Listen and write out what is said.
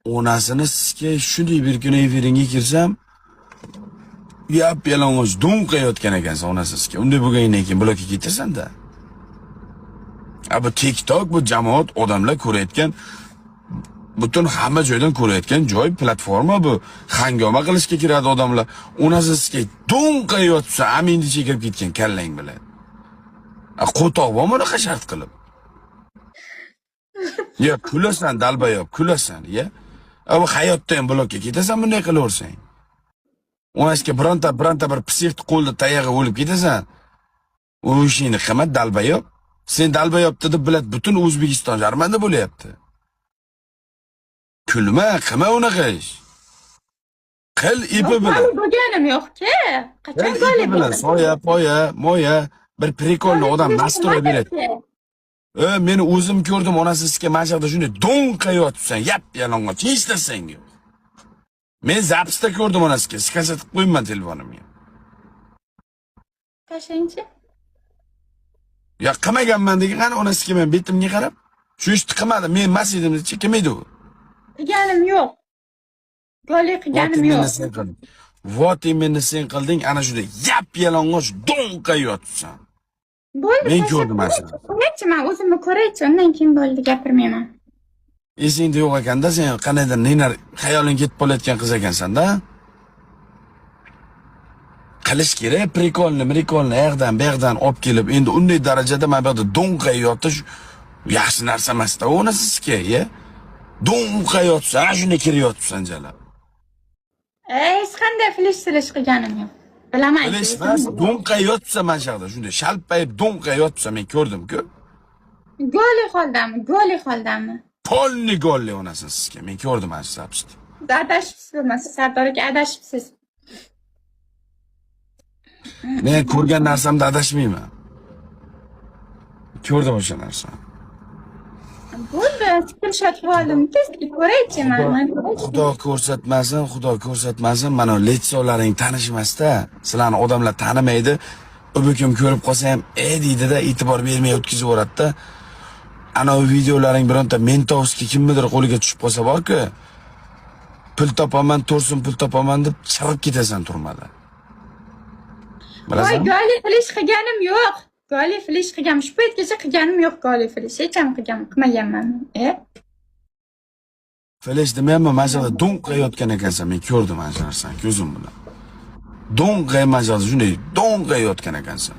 onasini sizga shunday bir kuni efiringga kirsam, yalang'och do'nqayotgan ekansan onasi sizga. Unday bo'lgandan keyin blokka ketasan-da. Bu TikTok, bu jamoat odamlar ko'rayotgan, butun hamma joydan ko'rayotgan joy, platforma bu. Hangoma qilishga kiradi odamlar. Onasi sizga do'nqayotsa, amindi chekib ketgan kallang bilan. Qo'toq bormi unaqa shart qilib? Ya kulasan, dalbayob, kulasan, ya. Bu hayotda ham blokka ketasan bunday qilaversang. Onasiga bironta bir psixt qo'lda tayog'i o'lib ketasan. U ishingni qilma dalbayob. Sen dalbayob deb bilad butun O'zbekiston jarmanda bo'lyapti. Kulma, qilma unaqa ish. Qil ipi bilan. Bo'lganim yo'q-ku. Qachon goli bilan soya, poya, moya bir prikolni odam nastroy beradi. Meni o'zim ko'rdim, onasi sizga mashaqda shunday do'nqayotibsan, yalang'och, hech narsang yo'q. Men zapsda ko'rdim onasiga, skasat qilib qo'yman telefonimga. Qashangchi? Ya qilmaganman degan qani onasiga men betimga qarab, shu ishni qilmadi, men emas edim deb qilmaydi u. Qilganim yo'q. Goli qilganim yo'q. Vot meni sen qilding, ana shunday yalang'och do'nqayotibsan. Bo'ldi. Men ko'rdim ashuni. Qo'ychi, men o'zimni ko'raychi, undan keyin bo'ldi gapirmayman. Esingda yo'q ekanda, sen qanaydir nelar xayoling ketib qolayotgan qiz ekansan-da. Qilish kerak, prikolni, ayaqdan, buyoqdan olib kelib, endi unday darajada men bu yerda do'nqayotish yaxshi narsa emas-da, uni sizga, ya. Do'nqayotsa, shunday kiryotibsan jalab. Hech qanday flish qilganim yo'q. Bilaman. Flish emas, do'nqayotibsan mana shaqda, shunday shalpayib do'nqayotibsan, men ko'rdim-ku. Goli holdami? Polni golli onasi sizga, men ko'rdim mana shu zapishni. Adashibsiz, Sardorga adashibsiz. Men ko'rgan narsamda adashmayman. Ko'rdim o'sha narsani. Bo'ldi, screenshot oldim, tezlik ko'raychi men. Xudo ko'rsatmasin, mana letsolaring tanishmasda, sizlarni odamlar tanimaydi. O'bikim ko'rib qolsa ham, deydi-da, e'tibor bermay o'tkazib yuboradi-da. Ana o videolaring bironta mentovskiy kimnidir qo'liga tushib qolsa borku, pul topaman, to'rsin pul topaman deb chirib ketasan turmada. Voy, goli flish qilganim yo'q. Goli flish qilganim, shu paytgacha qilganim yo'q goli flish. Hech ham qilmaganman. Flish demayman, majada do'nqayotgan ekansan, men ko'rdim mana shu narsani ko'zim bilan. Majada shunday do'nqayotgan ekansan.